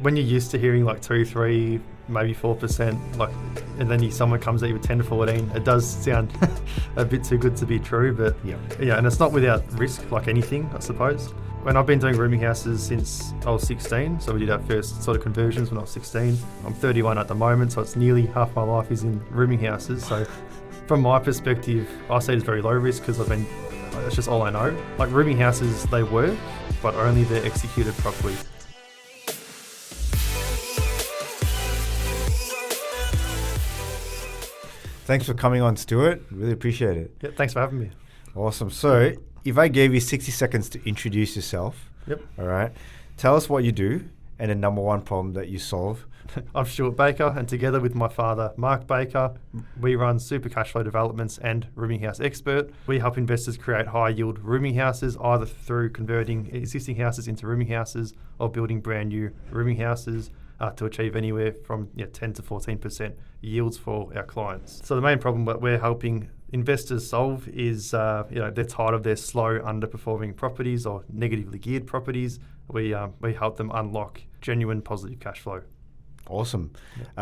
when you're used to hearing like 2, 3, maybe 4%, like, and then someone comes at you with 10 to 14, it does sound a bit too good to be true. But yeah, and it's not without risk, like anything, I suppose. When I've been doing rooming houses since I was 16, so we did our first sort of conversions when I was 16. I'm 31 at the moment, so it's nearly half my life is in rooming houses. So from my perspective, I see it as very low risk because it's just all I know. Like rooming houses, they work, but only they're executed properly. Thanks for coming on, Stuart. Really appreciate it. Yeah, thanks for having me. Awesome. So if I gave you 60 seconds to introduce yourself, all right, tell us what you do and the number one problem that you solve. I'm Stuart Baker, and together with my father, Mark Baker, we run Super Cashflow Developments and Rooming House Expert. We help investors create high-yield rooming houses, either through converting existing houses into rooming houses or building brand new rooming houses to achieve anywhere from 10 to 14% yields for our clients. So the main problem that we're helping investors solve is they're tired of their slow, underperforming properties or negatively geared properties. We help them unlock genuine positive cash flow. Awesome.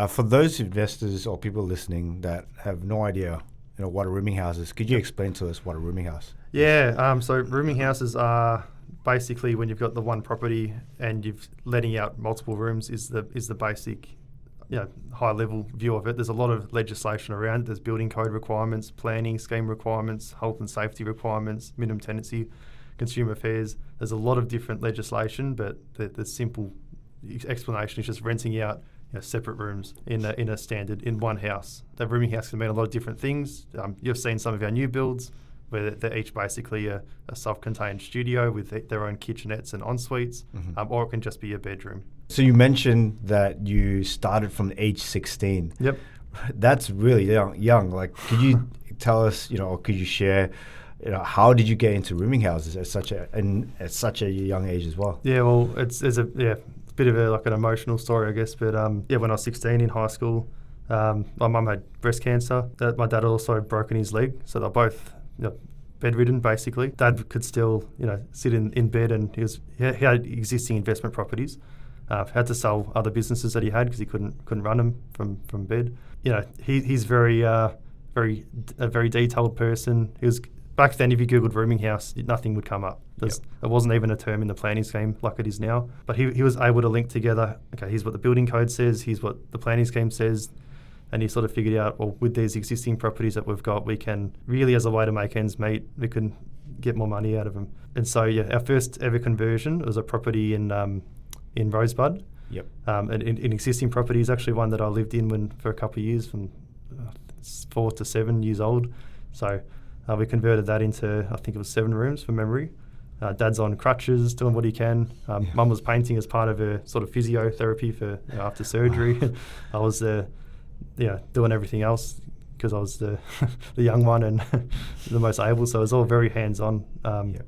For those investors or people listening that have no idea, what a rooming house is, could you explain to us what a rooming house? Yeah. So rooming houses are basically when you've got the one property and you're letting out multiple rooms is the basic, high level view of it. There's a lot of legislation around it. There's building code requirements, planning scheme requirements, health and safety requirements, minimum tenancy, consumer affairs. There's a lot of different legislation, but the simple explanation is just renting out separate rooms in one house. The rooming house can mean a lot of different things. You've seen some of our new builds where they're each basically a self-contained studio with their own kitchenettes and en-suites, or it can just be a bedroom. So you mentioned that you started from age 16. Yep. That's really young. Like, could you tell us, or could you share, how did you get into rooming houses at such a young age as well? Yeah, well, it's a bit of an emotional story, I guess. But when I was 16 in high school, my mum had breast cancer. My dad also broken his leg, so they're both bedridden basically. Dad could still sit in bed, and he had existing investment properties. Had to sell other businesses that he had because he couldn't run them from bed. He's a very detailed person. He was back then. If you googled rooming house, nothing would come up. There wasn't even a term in the planning scheme like it is now. But he was able to link together. Okay, here's what the building code says. Here's what the planning scheme says. And he sort of figured out, well, with these existing properties that we've got, we can really, as a way to make ends meet, we can get more money out of them. And so, our first ever conversion was a property in Rosebud. Yep. An existing property is actually one that I lived in for a couple of years, from 4 to 7 years old. So we converted that into, I think it was 7 rooms from memory. Dad's on crutches, doing what he can. Mum was painting as part of her sort of physiotherapy for after surgery. I was doing everything else because I was the young one and the most able. So it was all very hands-on. That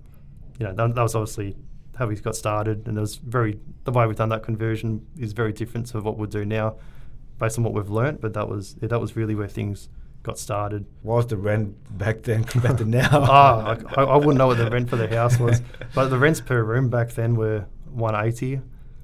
was obviously how we got started, and the way we've done that conversion is very different to what we'll do now, based on what we've learnt. But that was really where things got started. What was the rent back then compared to now? I wouldn't know what the rent for the house was, but the rents per room back then were $180.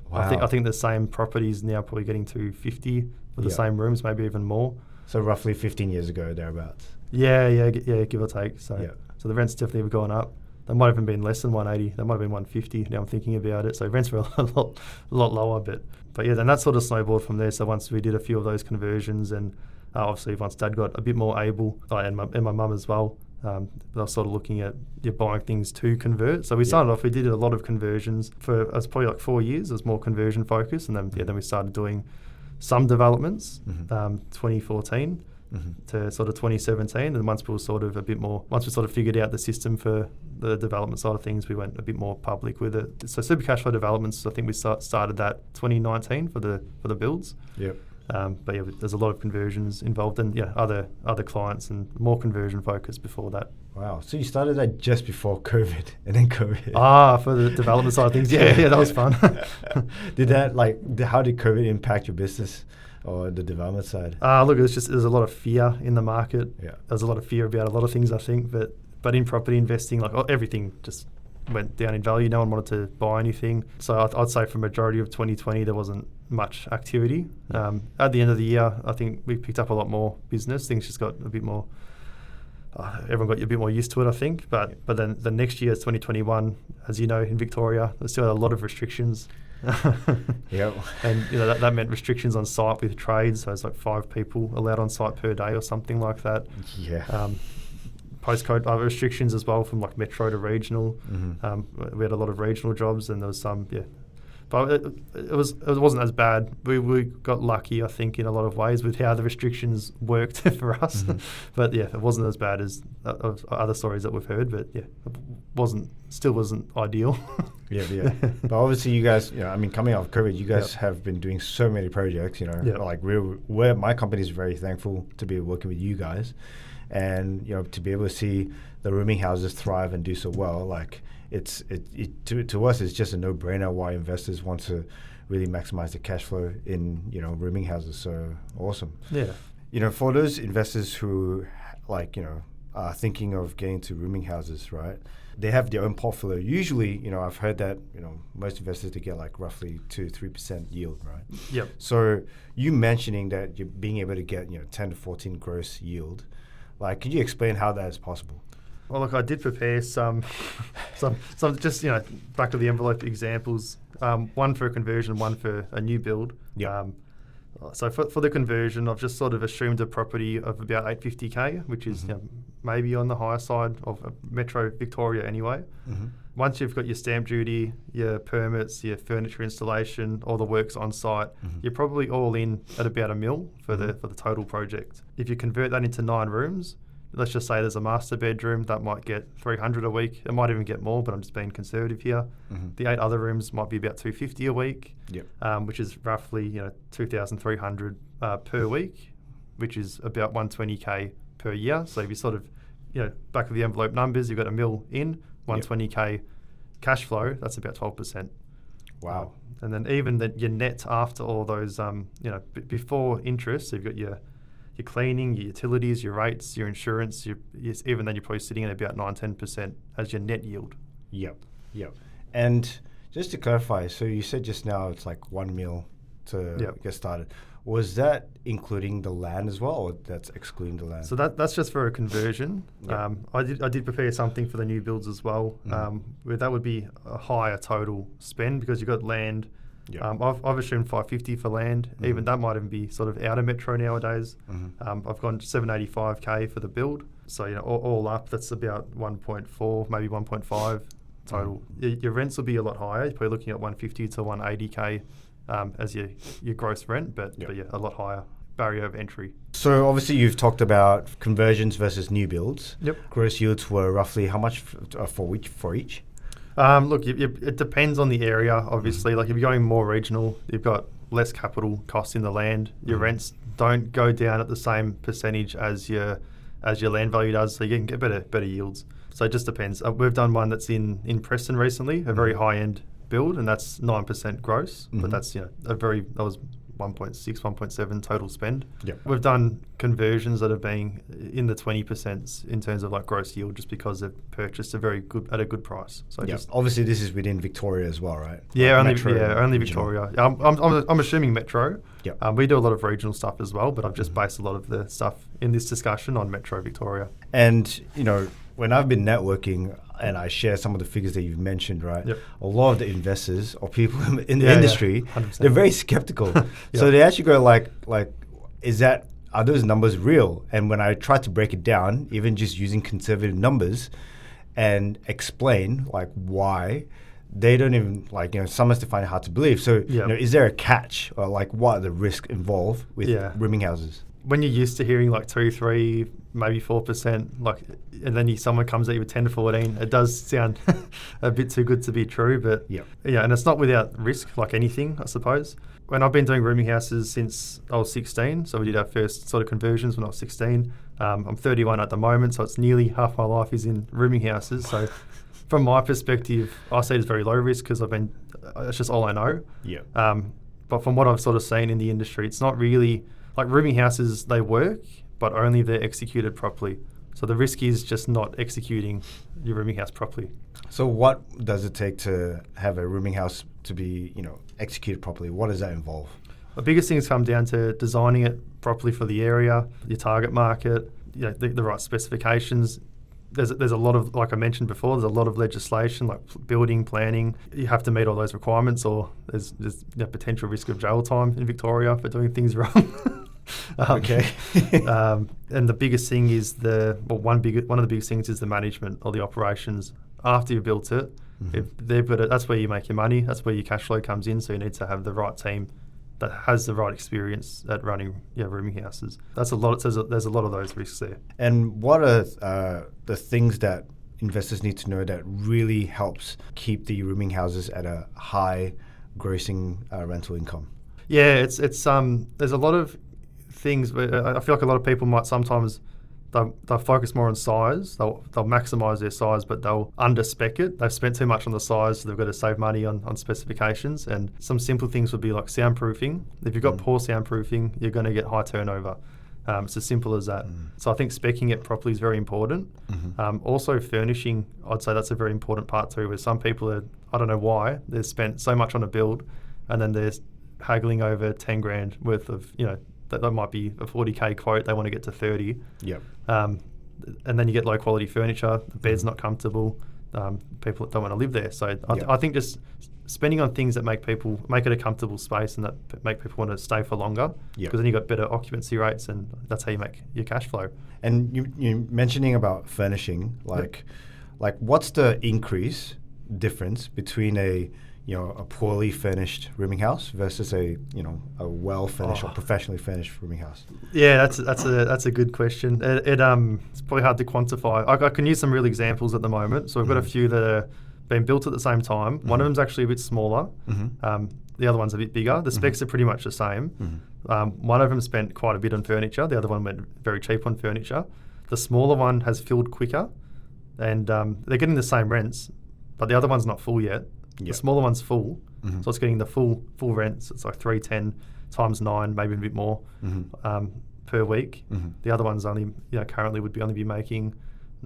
Wow. I think the same properties now probably getting to $50 for the same rooms, maybe even more. So roughly 15 years ago, thereabouts. Yeah, give or take. So the rents definitely have gone up. They might have even been less than 180. They might have been 150. Now I'm thinking about it. So rents were a lot lower, but then that sort of snowballed from there. So once we did a few of those conversions, and obviously once Dad got a bit more able, and my mum as well, I was sort of looking at buying things to convert. So we started off, we did a lot of conversions for it was probably like 4 years. It was more conversion focused, and then we started doing some developments, 2014 to sort of 2017. And once we sort of figured out the system for the development side of things, we went a bit more public with it. So Super Cashflow Developments, I think we started that 2019 for the builds. Yep. But there's a lot of conversions involved, and other clients, and more conversion focused before that. Wow. So you started that just before COVID, and then COVID. For the development side of things. Yeah, that was fun. How did COVID impact your business or the development side? Look, there's a lot of fear in the market. Yeah. There's a lot of fear about a lot of things, I think, but in property investing, like everything just went down in value. No one wanted to buy anything. So I'd say for majority of 2020, there wasn't much activity. At the end of the year, I think we picked up a lot more business. Things just got a bit more, everyone got a bit more used to it, I think. But then the next year, 2021, as you know, in Victoria, there's still a lot of restrictions. Yep. And that meant restrictions on site with trades. So it's like 5 people allowed on site per day or something like that. Yeah. Postcode restrictions as well, from like metro to regional. We had a lot of regional jobs, and there was some, but it wasn't as bad. We got lucky, I think, in a lot of ways with how the restrictions worked for us. But yeah, it wasn't as bad as other stories that we've heard. But yeah, it still wasn't ideal. Yeah. But obviously, you guys, coming out of COVID, you guys have been doing so many projects. Like my company is very thankful to be working with you guys. And to be able to see the rooming houses thrive and do so well, like to us, it's just a no-brainer why investors want to really maximize the cash flow in rooming houses. So awesome. Yeah. For those investors who are thinking of getting to rooming houses, right? They have their own portfolio. Usually, I've heard that most investors, they get like roughly 2-3% yield, right? Yep. So you mentioning that you're being able to get 10 to 14 gross yield. Like, could you explain how that is possible? Well, look, I did prepare some just back of the envelope examples. One for a conversion, one for a new build. Yeah. So for the conversion, I've just sort of assumed a property of about 850k, which is maybe on the higher side of Metro Victoria anyway. Once you've got your stamp duty, your permits, your furniture installation, all the works on site, you're probably all in at about $1 million for the total project. If you convert that into 9 rooms, let's just say there's a master bedroom, that might get 300 a week. It might even get more, but I'm just being conservative here. The 8 other rooms might be about 250 a week, which is roughly 2,300 per week, which is about 120k per year. So if you sort of back of the envelope numbers, you've got $1 million in, 120k cash flow. That's about 12%. Wow. And then even your net after all those, before interest, so you've got your cleaning, your utilities, your rates, your insurance, even then you're probably sitting at about 9-10% as your net yield. Yep. And just to clarify, so you said just now it's like $1 million to get started. Was that including the land as well, or that's excluding the land? So that's just for a conversion. Yep. I did prepare something for the new builds as well. Where that would be a higher total spend because you've got land. Yep. I've assumed 550 for land. Even that might even be sort of out of Metro nowadays. I've gone 785k for the build. So all up, that's about 1.4, maybe 1.5 total. Your rents will be a lot higher. You're probably looking at 150 to 180k as your gross rent, but a lot higher barrier of entry. So obviously you've talked about conversions versus new builds. Yep. Gross yields were roughly how much for each? Look, it depends on the area, obviously. Like if you're going more regional, you've got less capital cost in the land. Your rents don't go down at the same percentage as your land value does, so you can get better yields. So it just depends. We've done one that's in Preston recently, a very high-end build, and that's 9% gross, but that's that was 1.6, 1.7 total spend. Yep. We've done conversions that have been in the 20% in terms of like gross yield, just because they've purchased at a good price. So obviously this is within Victoria as well, right? Yeah, like only Victoria. I'm assuming Metro. Yep. We do a lot of regional stuff as well, but I've just based a lot of the stuff in this discussion on Metro Victoria. And when I've been networking and I share some of the figures that you've mentioned, right? Yep. A lot of the investors or people in the industry, 100%. They're very skeptical. So they actually go like, are those numbers real? And when I try to break it down, even just using conservative numbers and explain like why, they don't even some must find it hard to believe. So is there a catch, or like what are the risks involved with rooming houses? When you're used to hearing like 2, 3, maybe 4%, and then someone comes at you with 10 to 14, it does sound a bit too good to be true. But and it's not without risk, like anything, I suppose. When I've been doing rooming houses since I was 16, so we did our first sort of conversions when I was 16. I'm 31 at the moment, so it's nearly half my life is in rooming houses. So from my perspective, I see it as very low risk because it's just all I know. But from what I've sort of seen in the industry, it's not really like rooming houses. They work, but only if they're executed properly. So the risk is just not executing your rooming house properly. So what does it take to have a rooming house to be, executed properly? What does that involve? The biggest things come down to designing it properly for the area, your target market, the right specifications. There's a lot of, like I mentioned before, there's a lot of legislation like building, planning. You have to meet all those requirements, or there's potential risk of jail time in Victoria for doing things wrong. Okay. And the biggest thing is one of the biggest things is the management or the operations after you've built it. Mm-hmm. If they've got it, that's where you make your money. That's where your cash flow comes in. So you need to have the right team that has the right experience at running rooming houses. That's a lot. There's a lot of those risks there. And what are the things that investors need to know that really helps keep the rooming houses at a high grossing rental income? Yeah, it's there's a lot of things where I feel like a lot of people might sometimes they'll focus more on size. They'll maximise their size, but they'll under-spec it. They've spent too much on the size, so they've got to save money on specifications. And some simple things would be like soundproofing. If you've got poor soundproofing, you're going to get high turnover. It's as simple as that. So I think speccing it properly is very important. Also furnishing, I'd say that's a very important part too, where some people are, I don't know why, they've spent so much on a build and then they're haggling over 10 grand worth of, that might be a 40k quote, they want to get to 30. Yep. And then you get low quality furniture, the bed's not comfortable, people don't want to live there. So I think just spending on things that make it a comfortable space and that make people want to stay for longer, because then you got better occupancy rates and that's how you make your cash flow. And you mentioning about furnishing, like what's the difference between a poorly furnished rooming house versus a well furnished or professionally furnished rooming house? Yeah, that's a good question. It's probably hard to quantify. I can use some real examples at the moment. So we've got a few that are being built at the same time. One of them's actually a bit smaller. The other one's a bit bigger. The specs are pretty much the same. One of them spent quite a bit on furniture. The other one went very cheap on furniture. The smaller one has filled quicker, and they're getting the same rents, but the other one's not full yet. The smaller one's full, so it's getting the full rents. It's like 310 times 9, maybe a bit more per week. The other one's only, currently would be only be making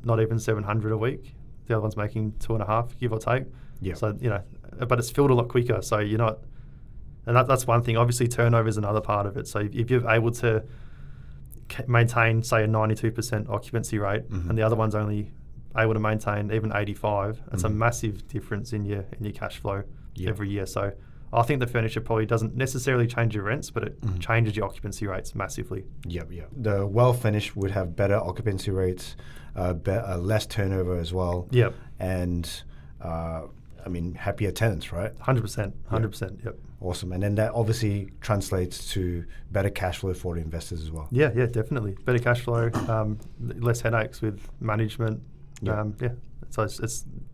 not even 700 a week. The other one's making 2.5, give or take. So but it's filled a lot quicker. So you're not, and that's one thing. Obviously, turnover is another part of it. So if you're able to maintain, say, a 92% occupancy rate, and the other one's only able to maintain even 85, it's a massive difference in your cash flow every year. So I think the furniture probably doesn't necessarily change your rents, but it changes your occupancy rates massively. The well finished would have better occupancy rates, less turnover as well. And happier tenants, right? 100%. Yep. Awesome. And then that obviously translates to better cash flow for the investors as well. Yeah, definitely. Better cash flow, less headaches with management. So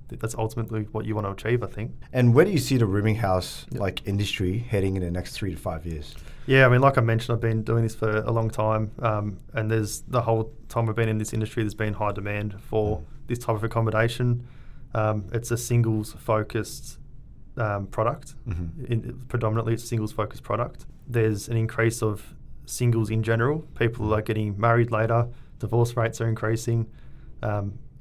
that's ultimately what you want to achieve, I think. And where do you see the rooming house industry heading in the next 3 to 5 years? Yeah, like I mentioned, I've been doing this for a long time, and there's the whole time I've been in this industry, there's been high demand for this type of accommodation. It's a singles-focused product. Predominantly, it's a singles-focused product. There's an increase of singles in general. People are getting married later. Divorce rates are increasing.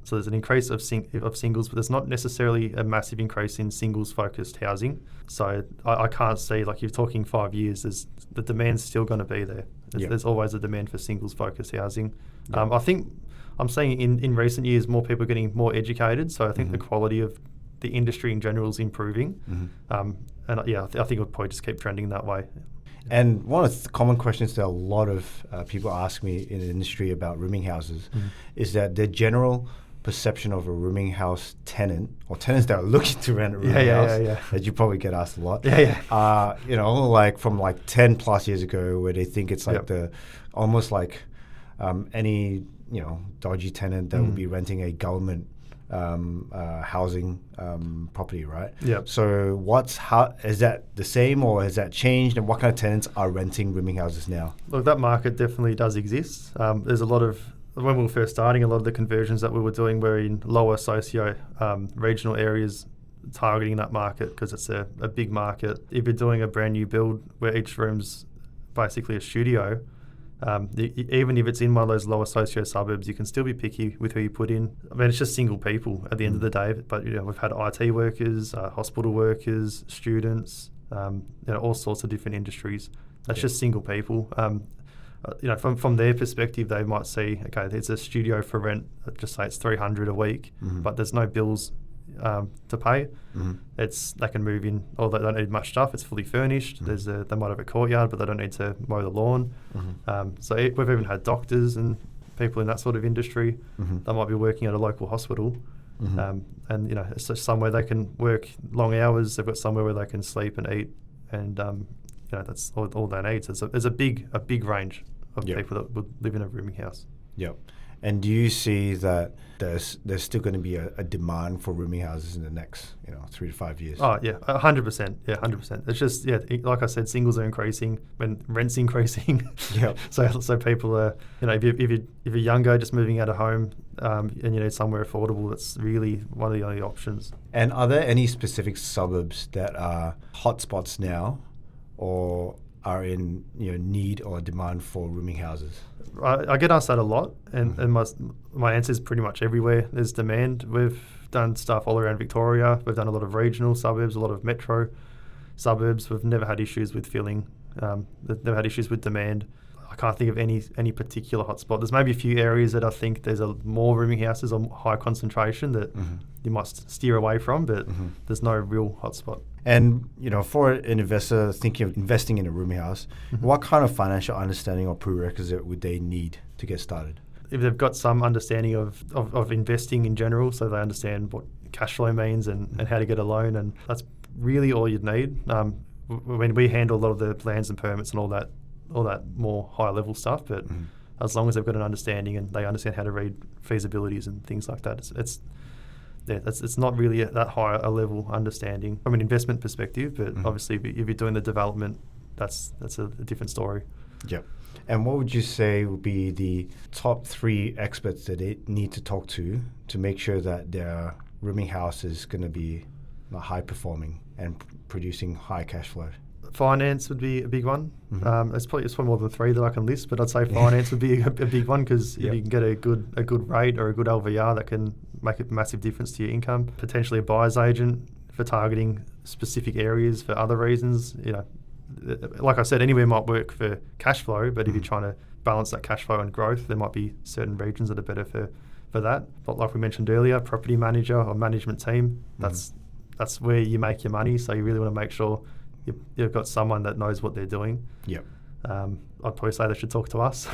So there's an increase of singles, but there's not necessarily a massive increase in singles-focused housing. So I can't see, like you're talking 5 years, the demand's still going to be there. There's always a demand for singles-focused housing. I think I'm seeing in recent years more people are getting more educated. So I think the quality of the industry in general is improving. I think it would probably just keep trending that way. And one of the common questions that a lot of people ask me in the industry about rooming houses is that the general perception of a rooming house tenant or tenants that are looking to rent a rooming house that you probably get asked a lot. Like from 10 plus years ago, where they think it's like almost like any dodgy tenant that would be renting a government housing property, right? So is that the same, or has that changed, and what kind of tenants are renting rooming houses now? Look, that market definitely does exist. There's a lot of, when we were first starting, a lot of the conversions that we were doing were in lower socio regional areas, targeting that market because it's a big market. If you're doing a brand new build where each room's basically a studio, Even if it's in one of those lower socio suburbs, you can still be picky with who you put in. I mean, it's just single people at the end of the day. But we've had IT workers, hospital workers, students, all sorts of different industries. That's just single people. From their perspective, they might see, okay, there's a studio for rent. Just say it's $300 a week, but there's no bills to pay. They can move in, or they don't need much stuff. It's fully furnished. They might have a courtyard, but they don't need to mow the lawn. So we've even had doctors and people in that sort of industry. They might be working at a local hospital, and it's just somewhere they can work long hours. They've got somewhere where they can sleep and eat, and that's all they need. So there's a big range of people that would live in a rooming house. Yep. And do you see that there's still going to be a demand for rooming houses in the next 3 to 5 years? Oh yeah, 100%. Yeah, 100%. It's just like I said, singles are increasing when rent's increasing. Yep. So people are if you're younger, just moving out of home, and you need somewhere affordable, that's really one of the only options. And are there any specific suburbs that are hotspots now, or are in need or demand for rooming houses? I get asked that a lot, and my answer is pretty much everywhere there's demand. We've done stuff all around Victoria. We've done a lot of regional suburbs, a lot of metro suburbs. We've never had issues with filling. We've never had issues with demand. I can't think of any particular hotspot. There's maybe a few areas that I think there's more rooming houses or high concentration that you must steer away from, but there's no real hotspot. And for an investor thinking of investing in a rooming house, what kind of financial understanding or prerequisite would they need to get started? If they've got some understanding of investing in general, so they understand what cash flow means and how to get a loan, and that's really all you'd need. When we handle a lot of the plans and permits and all that more high level stuff, but as long as they've got an understanding and they understand how to read feasibilities and things like that, it's not really that high a level understanding from an investment perspective, but obviously if you're doing the development, that's a different story. Yep. And what would you say would be the top 3 experts that they need to talk to make sure that their rooming house is going to be high performing and producing high cash flow? Finance would be a big one. It's probably more than 3 that I can list, but I'd say finance would be a big one, because if you can get a good rate or a good LVR, that can make a massive difference to your income. Potentially a buyer's agent for targeting specific areas for other reasons. Like I said, anywhere might work for cash flow, but if you're trying to balance that cash flow and growth, there might be certain regions that are better for that. But like we mentioned earlier, property manager or management team, that's where you make your money. So you really want to make sure you've got someone that knows what they're doing. Yep. I'd probably say they should talk to us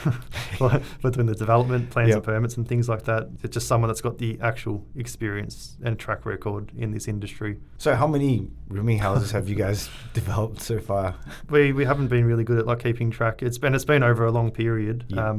for doing the development plans and permits and things like that. It's just someone that's got the actual experience and track record in this industry. So how many rooming houses have you guys developed so far? We haven't been really good at keeping track. It's been over a long period. Yep.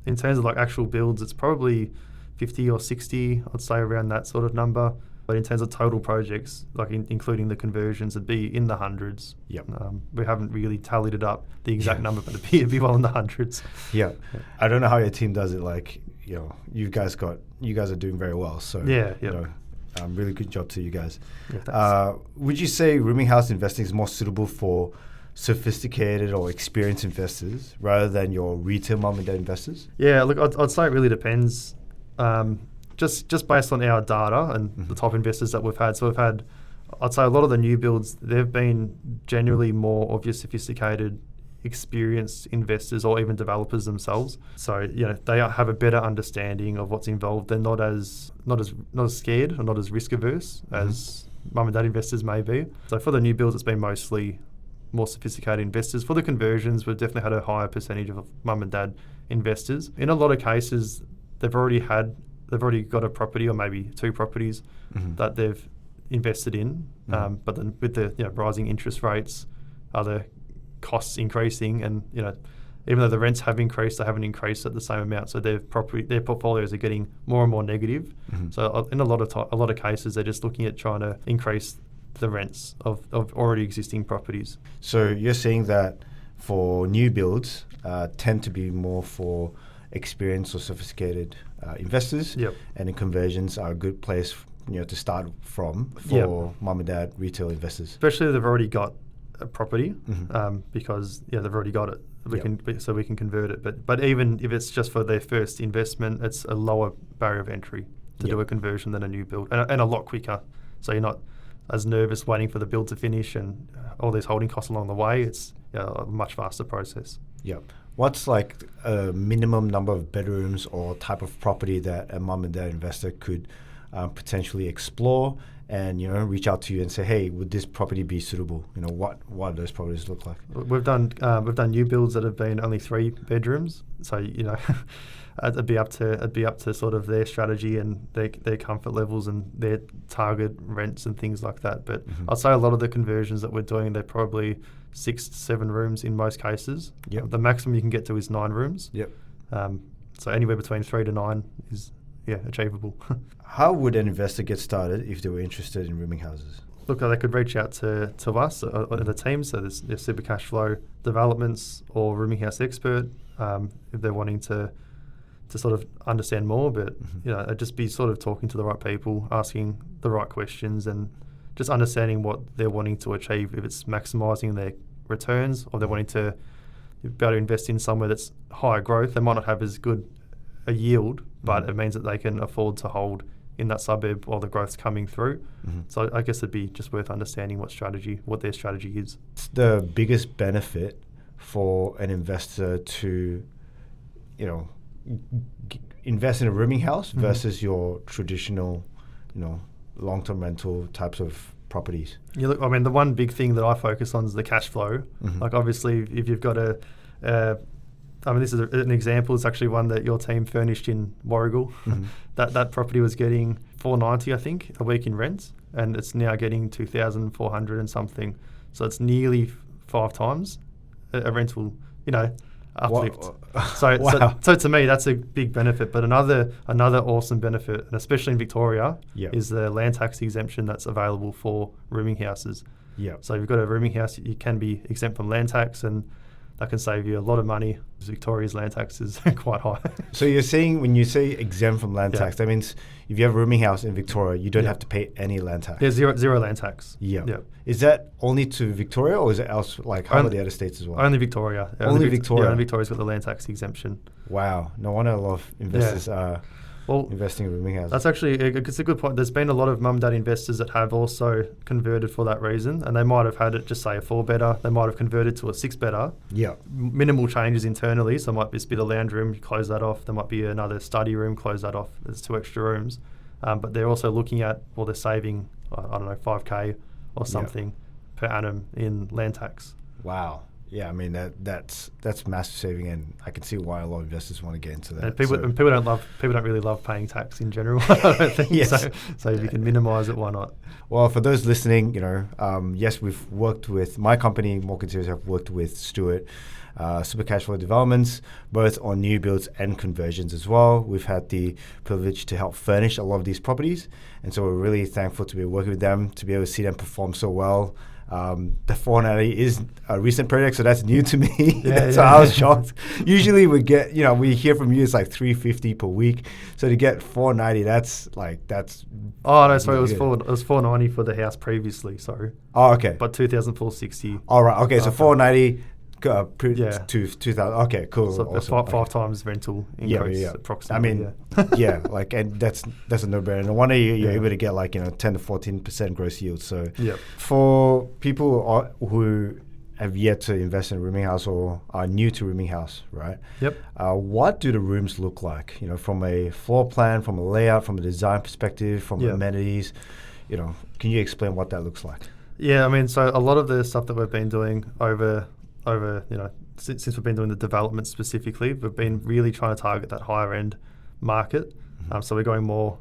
In terms of actual builds, it's probably 50 or 60, I'd say, around that sort of number. But in terms of total projects, including the conversions, it'd be in the hundreds. Yep. We haven't really tallied it up, the exact number, but it'd be well in the hundreds. Yeah. I don't know how your team does it. You guys are doing very well. So really good job to you guys. Yeah, would you say rooming house investing is more suitable for sophisticated or experienced investors rather than your retail mom and dad investors? Yeah, look, I'd say it really depends. Just based on our data and the top investors that we've had. So we've had, I'd say a lot of the new builds, they've been generally more of your sophisticated, experienced investors or even developers themselves. So, they have a better understanding of what's involved. They're not as scared or not as risk averse as mum and dad investors may be. So for the new builds, it's been mostly more sophisticated investors. For the conversions, we've definitely had a higher percentage of mum and dad investors. In a lot of cases, they've already got a property or maybe 2 properties that they've invested in, but then with the rising interest rates, other costs increasing, and even though the rents have increased, they haven't increased at the same amount. So their portfolios are getting more and more negative. So in a lot of cases, they're just looking at trying to increase the rents of already existing properties. So you're saying that for new builds tend to be more for experienced or sophisticated investors, and the conversions are a good place to start from for mum and dad retail investors. Especially if they've already got a property because they've already got it. We can convert it. But even if it's just for their first investment, it's a lower barrier of entry to do a conversion than a new build, and a lot quicker. So you're not as nervous waiting for the build to finish and all these holding costs along the way. It's a much faster process. Yep. What's like a minimum number of bedrooms or type of property that a mum and dad investor could potentially explore and reach out to you and say, hey, would this property be suitable? What do those properties look like? We've done new builds that have been only 3 bedrooms, so it'd be up to sort of their strategy and their comfort levels and their target rents and things like that. But I'd say a lot of the conversions that we're doing, they're probably 6 to 7 rooms in most cases. Yep. The maximum you can get to is 9 rooms. Yep. So anywhere between 3 to 9 is achievable. How would an investor get started if they were interested in rooming houses? Look, they could reach out to us, the team. So there's Super Cashflow Developments or Rooming House Expert if they're wanting to sort of understand more. But I'd just be sort of talking to the right people, asking the right questions, and just understanding what they're wanting to achieve. If it's maximising their returns, or they're wanting to be able to invest in somewhere that's higher growth, they might not have as good a yield, but it means that they can afford to hold in that suburb while the growth's coming through. So I guess it'd be just worth understanding what their strategy is. It's the biggest benefit for an investor to, invest in a rooming house versus your traditional, long-term rental types of properties. Yeah, look, I mean, the one big thing that I focus on is the cash flow. Like, obviously, if you've got this is an example. It's actually one that your team furnished in Warragul. That property was getting $490, I think, a week in rent, and it's now getting $2,400 and something. So it's nearly 5 times a rental, uplift. So to me, that's a big benefit. But another awesome benefit, and especially in Victoria, is the land tax exemption that's available for rooming houses. So if you've got a rooming house, you can be exempt from land tax, and that can save you a lot of money. Victoria's land tax is quite high. So you're saying when you say exempt from land tax, that means if you have a rooming house in Victoria, you don't have to pay any land tax? Yeah, zero land tax. Yeah. Is that only to Victoria, or is it else? Like, how about the other states as well? Only Victoria. Only Victoria? Yeah, only Victoria's got the land tax exemption. Wow. No wonder a lot of investors are investing in rooming houses. That's actually it's a good point. There's been a lot of mum dad investors that have also converted for that reason, and they might have had it just say a 4-bedder. They might have converted to a 6-bedder. Yeah. Minimal changes internally, so it might just be the lounge room, you close that off. There might be another study room, close that off. There's 2 extra rooms. But they're also looking at, they're saving, I don't know, $5,000 or something per annum in land tax. Wow. Yeah, I mean that's massive saving, and I can see why a lot of investors want to get into that. And people don't really love paying tax in general. I don't think. Yes. So if you can minimise it, why not? Well, for those listening, yes, we've worked with my company, Morgan Series, have worked with Stuart, Super Cashflow Developments, both on new builds and conversions as well. We've had the privilege to help furnish a lot of these properties, and so we're really thankful to be working with them, to be able to see them perform so well. The 490 is a recent project, so that's new to me. So I was shocked. Usually we get, we hear from you, it's like $350 per week. So to get 490, that's. Oh no, sorry, it was 490 for the house previously. Sorry. Oh, okay. But 2,460. All right. Okay, so 490. To 2,000. Okay, cool. So awesome. five times rental increase approximately. I mean, and that's a no-brainer. No wonder you're able to get 10 to 14% gross yield. So for people who have yet to invest in a rooming house or are new to rooming house, right? Yep. What do the rooms look like? From a floor plan, from a layout, from a design perspective, from amenities. Can you explain what that looks like? Yeah, I mean, so a lot of the stuff that we've been doing over since we've been doing the development specifically, we've been really trying to target that higher end market. So we're going more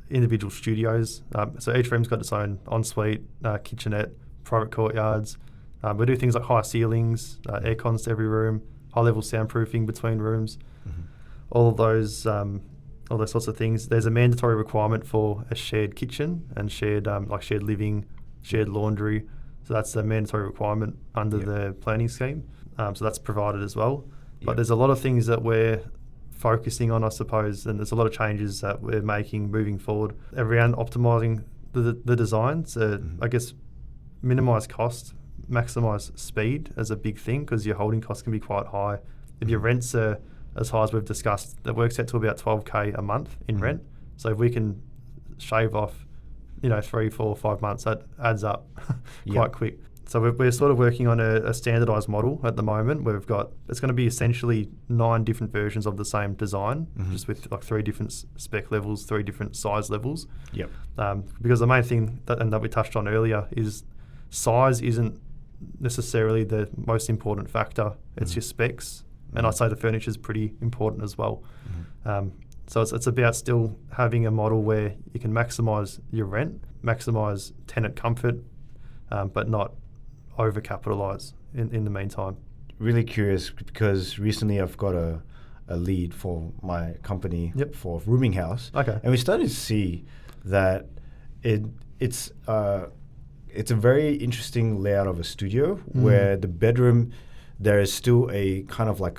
individual studios. So each room's got its own ensuite, kitchenette, private courtyards. We do things like high ceilings, air cons to every room, high level soundproofing between rooms. All those sorts of things. There's a mandatory requirement for a shared kitchen and shared living, shared laundry. So that's a mandatory requirement under the planning scheme. So that's provided as well. But there's a lot of things that we're focusing on, I suppose, and there's a lot of changes that we're making moving forward around optimising the design to, I guess, minimise cost, maximise speed as a big thing because your holding costs can be quite high. If your rents are as high as we've discussed, that works out to about $12K a month in rent. So if we can shave off, 3, 4, 5 months, that adds up quite quick. So we're sort of working on a standardised model at the moment where it's going to be essentially 9 different versions of the same design, just with like 3 different spec levels, 3 different size levels. Yep. Because the main thing that we touched on earlier is size isn't necessarily the most important factor. It's your specs. And I'd say the furniture is pretty important as well. So it's about still having a model where you can maximise your rent, maximise tenant comfort, but not over-capitalise in the meantime. Really curious because recently I've got a lead for my company for Rooming House. Okay. And we started to see that it's a very interesting layout of a studio where the bedroom, there is still a kind of like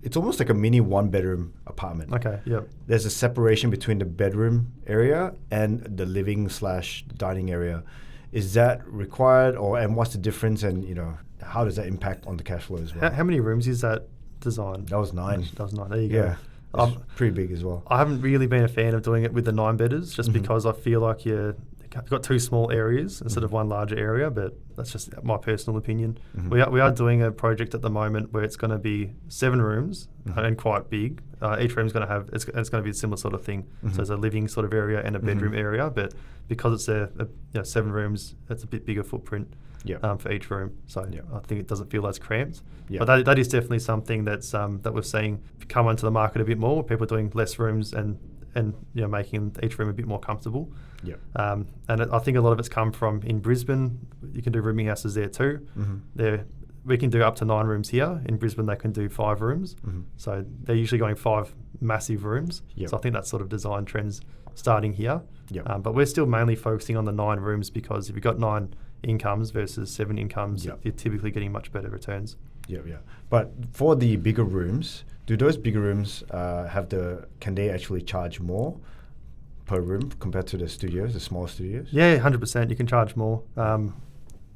it's almost like a mini 1-bedroom apartment. Okay, yep. There's a separation between the bedroom area and the living/dining area. Is that required, and what's the difference, and how does that impact on the cash flow as well? How many rooms is that design? That was 9. That was 9. There you go. Yeah, it's pretty big as well. I haven't really been a fan of doing it with the 9-bedders just because I feel like you've got 2 small areas instead of 1 larger area, but that's just my personal opinion. We are doing a project at the moment where it's going to be 7 rooms and quite big. Each room's going to have it's going to be a similar sort of thing. So there's a living sort of area and a bedroom area, but because it's 7 rooms, it's a bit bigger footprint for each room. So I think it doesn't feel as cramped. But that is definitely something that we're seeing come onto the market a bit more. People are doing less rooms and making each room a bit more comfortable. And I think a lot of it's come from in Brisbane. You can do rooming houses there too. We can do up to 9 rooms here. In Brisbane, they can do 5 rooms. So they're usually going 5 massive rooms. So I think that sort of design trend's starting here. But we're still mainly focusing on the 9 rooms because if you've got 9 incomes versus 7 incomes, you're typically getting much better returns. But for the bigger rooms, do those bigger rooms can they actually charge more per room compared to the studios, the small studios? Yeah, 100%. You can charge more.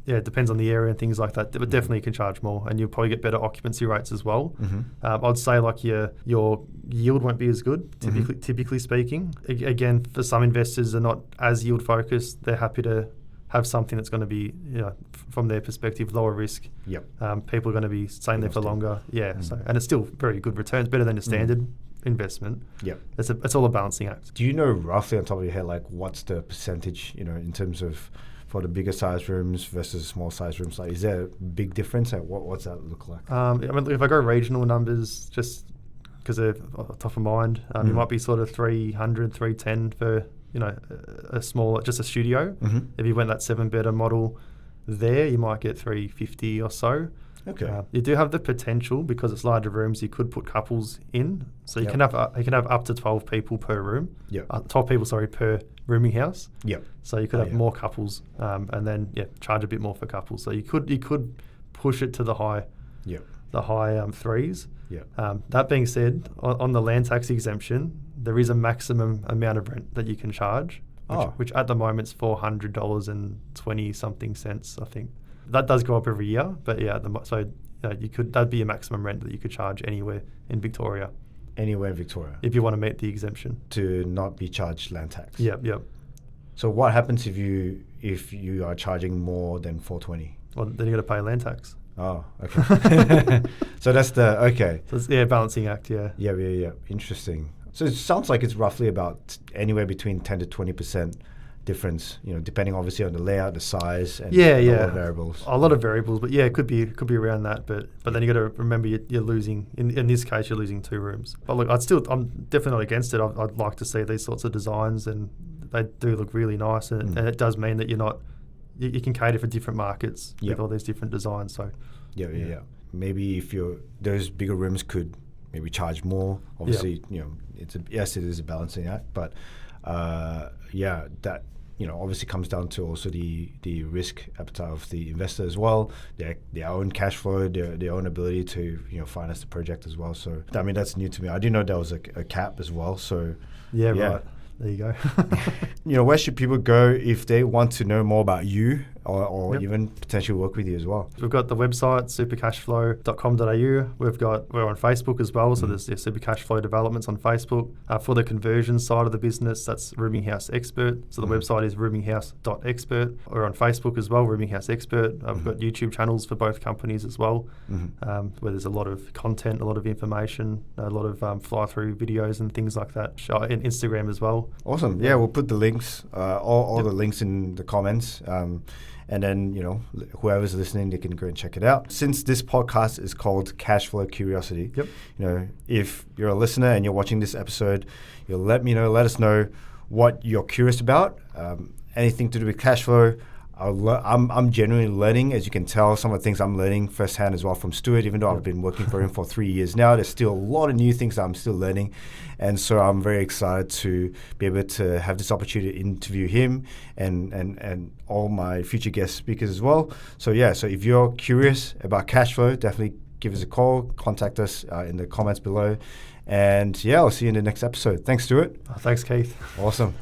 It depends on the area and things like that, but definitely you can charge more, and you'll probably get better occupancy rates as well. I'd say like your yield won't be as good, typically speaking. Again, for some investors are not as yield focused. They're happy to have something that's going to be, from their perspective, lower risk. People are going to be staying there for longer. So, and it's still very good returns, better than a standard investment. It's all a balancing act. Do you know roughly on top of your head, like what's the percentage, in terms of for the bigger size rooms versus small size rooms? Like, is there a big difference? What's that look like? If I go regional numbers, just because they're top of mind, you might be sort of 300, 310 for a small, just a studio. If you went that 7-bedder model there, you might get 350 or so. Okay. You do have the potential, because it's larger rooms, you could put couples in. So you can have up to 12 people per room. 12 people, per rooming house. So you could have more couples, and then charge a bit more for couples. So you could push it to the high threes. That being said, on the land tax exemption, there is a maximum amount of rent that you can charge, which at the moment is $400 something cents, I think. That does go up every year, but that'd be a maximum rent that you could charge anywhere in Victoria. Anywhere in Victoria, if you want to meet the exemption, to not be charged land tax. Yep. So what happens if you are charging more than $420? Well, then you got to pay land tax. Oh, okay. So that's okay. So it's, balancing act. Yeah. Interesting. So it sounds like it's roughly about anywhere between 10 to 20% difference, depending obviously on the layout, the size, and a lot of variables. A lot of variables, but it could be around that. But then you got to remember you're losing. In this case, you're losing 2 rooms. But look, I'm definitely not against it. I'd like to see these sorts of designs, and they do look really nice, and it does mean that you can cater for different markets with all these different designs. So maybe if those bigger rooms could maybe charge more. Obviously, it is a balancing act, but that obviously comes down to also the risk appetite of the investor as well, their own cash flow, their own ability to finance the project as well. So I mean, that's new to me. I didn't know there was a cap as well. So right. There you go. Where should people go if they want to know more about you or even potentially work with you as well. We've got the website, supercashflow.com.au. We're on Facebook as well, so there's the Super Cashflow developments on Facebook. For the conversion side of the business, that's Rooming House Expert. So the website is roominghouse.expert. We're on Facebook as well, Rooming House Expert. We've got YouTube channels for both companies as well, where there's a lot of content, a lot of information, a lot of fly-through videos and things like that. And Instagram as well. Awesome. Yeah, we'll put the links, all the links in the comments. And then, whoever's listening, they can go and check it out. Since this podcast is called Cashflow Curiosity, if you're a listener and you're watching this episode, let us know what you're curious about. Anything to do with cash flow. I'm genuinely learning, as you can tell, some of the things I'm learning firsthand as well from Stuart, even though I've been working for him for 3 years now. There's still a lot of new things that I'm still learning. And so I'm very excited to be able to have this opportunity to interview him and all my future guest speakers as well. So if you're curious about cash flow, definitely give us a call, contact us in the comments below. And I'll see you in the next episode. Thanks, Stuart. Thanks, Keith. Awesome.